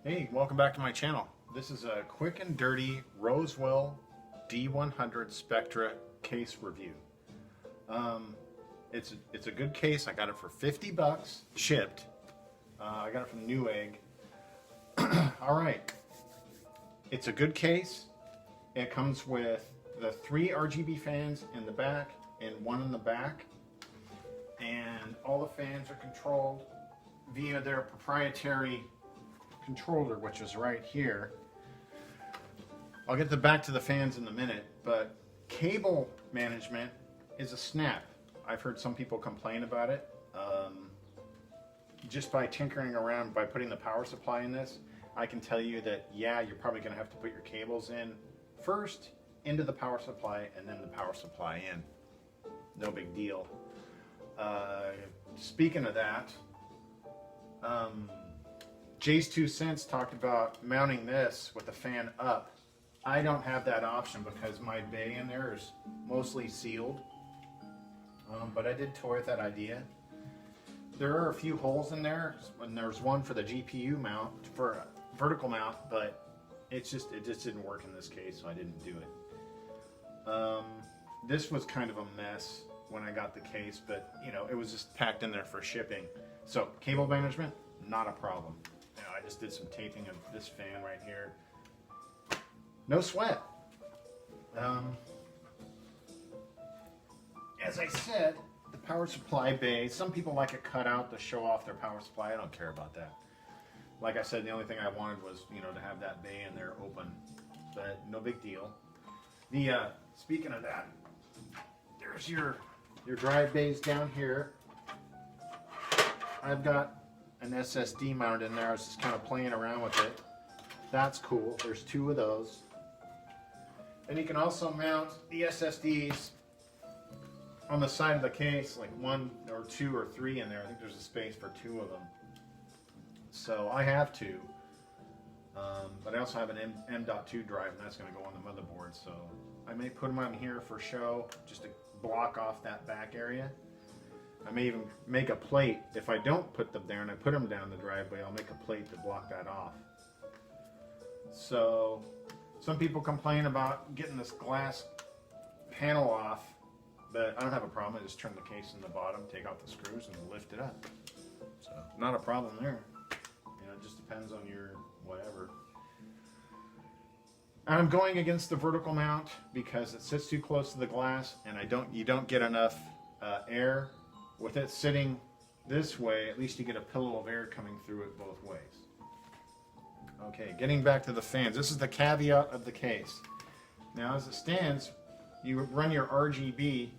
Hey, welcome back to my channel. This is a quick and dirty Rosewill D100 Spectra case review. It's a good case. I got it for 50 bucks shipped. I got it from Newegg. All right, it's a good case. It comes with the 3 RGB fans in the back and 1 in the back, and all the fans are controlled via their proprietary controller, which is right here. I'll get back to the fans in a minute, but cable management is a snap. I've heard some people complain about it. Just by tinkering around, by putting the power supply in this, I can tell you that, yeah, you're probably going to have to put your cables in first into the power supply and then the power supply in. No big deal. Speaking of that, Jay's 2 cents talked about mounting this with the fan up. I don't have that option because my bay in there is mostly sealed, but I did toy with that idea. There are a few holes in there, and there's one for the GPU mount, for a vertical mount, but it just didn't work in this case, so I didn't do it. This was kind of a mess when I got the case, but you know, it was just packed in there for shipping. So cable management, not a problem. You know, I just did some taping of this fan right here. No sweat. As I said, the power supply bay, some people like it cut out to show off their power supply. I don't care about that. Like I said, the only thing I wanted was, you know, to have that bay in there open, but no big deal. Speaking of that, there's your drive bays down here. I've got an SSD mounted in there. I was just kind of playing around with it. That's cool. There's 2 of those. And you can also mount the SSDs on the side of the case, like 1 or 2 or 3 in there. I think there's a space for 2 of them. So I have 2. But I also have an M.2 drive, and that's going to go on the motherboard. So I may put them on here for show, just to block off that back area. I may even make a plate. If I don't put them there and I put them down the driveway, I'll make a plate to block that off. So some people complain about getting this glass panel off, but I don't have a problem. I just turn the case in the bottom, take out the screws, and lift it up. So not a problem there. You know, it just depends on your whatever. And I'm going against the vertical mount because it sits too close to the glass, and you don't get enough air. With it sitting this way, at least you get a pillow of air coming through it both ways. Okay, getting back to the fans. This is the caveat of the case. Now, as it stands, you run your RGB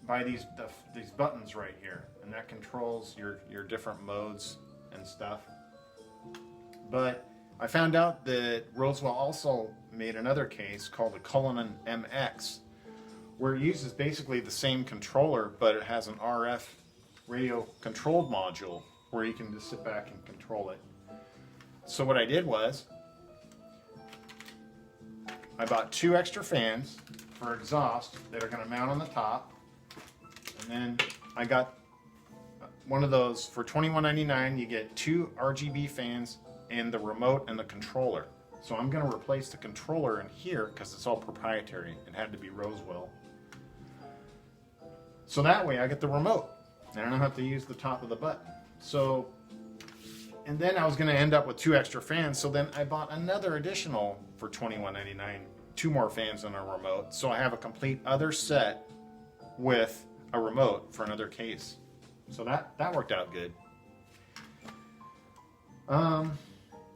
by these buttons right here, and that controls your different modes and stuff. But I found out that Rosewill also made another case called the Cullinan MX, where it uses basically the same controller, but it has an RF radio controlled module where you can just sit back and control it. So what I did was, I bought 2 extra fans for exhaust that are going to mount on the top, and then I got one of those for $21.99. You get 2 RGB fans and the remote and the controller. So I'm going to replace the controller in here because it's all proprietary. It had to be Rosewill. So that way I get the remote and I don't have to use the top of the button. So, and then I was going to end up with 2 extra fans. So then I bought another additional for $21.99, 2 more fans and a remote. So I have a complete other set with a remote for another case. So that worked out good.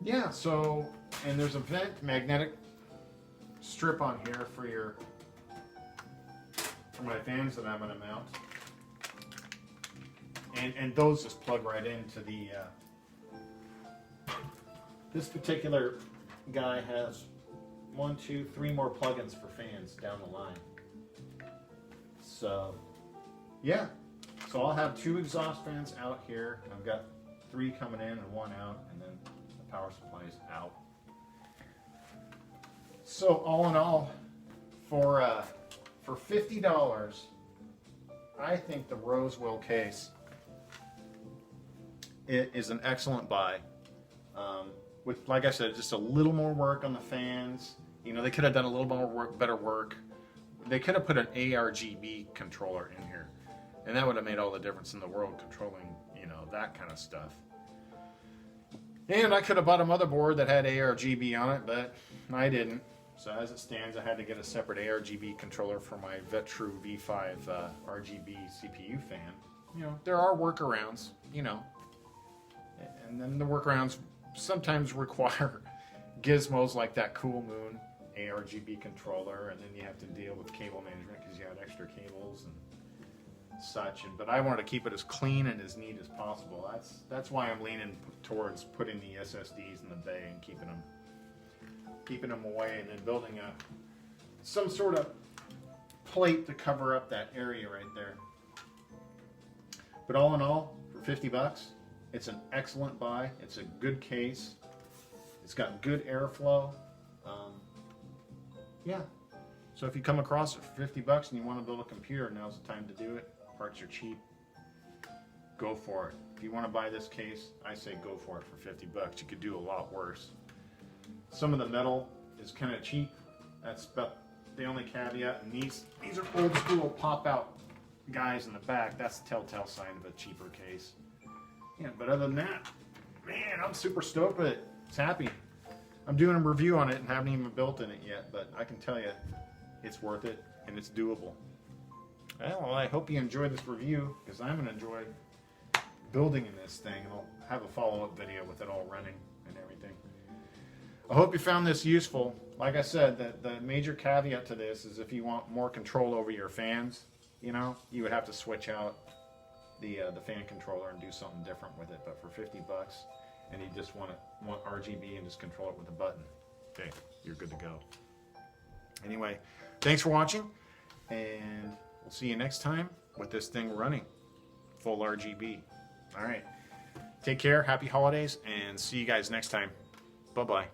Yeah, so, and there's a vent magnetic strip on here for my fans that I'm going to mount. And those just plug right into the, this particular guy has 1, 2, 3 more plugins for fans down the line. So, yeah. So I'll have 2 exhaust fans out here. I've got 3 coming in and 1 out, and then the power supply is out. So all in all, for $50, I think the Rosewill case, it is an excellent buy. with, like I said, just a little more work on the fans. You know, they could have done a little more work, better work. They could have put an ARGB controller in here, and that would have made all the difference in the world controlling, you know, that kind of stuff. And I could have bought a motherboard that had ARGB on it, but I didn't. So as it stands, I had to get a separate ARGB controller for my Vetru V5 RGB CPU fan. You know, there are workarounds, you know. And then the workarounds sometimes require gizmos like that Cool Moon ARGB controller, and then you have to deal with cable management because you have extra cables and such. But I wanted to keep it as clean and as neat as possible. That's why I'm leaning towards putting the SSDs in the bay and keeping them away, and then building some sort of plate to cover up that area right there. But all in all, for 50 bucks, it's an excellent buy. It's a good case. It's got good airflow. Yeah. So if you come across it for 50 bucks and you want to build a computer, now's the time to do it. Parts are cheap. Go for it. If you want to buy this case, I say go for it for 50 bucks. You could do a lot worse. Some of the metal is kind of cheap. That's about the only caveat. And these are old school pop out guys in the back. That's the telltale sign of a cheaper case. Yeah, but other than that, man, I'm super stoked with it. It's happy. I'm doing a review on it and haven't even built in it yet, but I can tell you it's worth it and it's doable. Well, I hope you enjoyed this review, because I'm going to enjoy building in this thing, and I'll have a follow-up video with it all running and everything. I hope you found this useful. Like I said, the major caveat to this is if you want more control over your fans, you know, you would have to switch out the fan controller and do something different with it. But for 50 bucks, and you just want RGB and just control it with a button, okay, you're good to go. Anyway, thanks for watching, and we'll see you next time with this thing running full RGB. All right, take care, happy holidays, and see you guys next time. Bye-bye.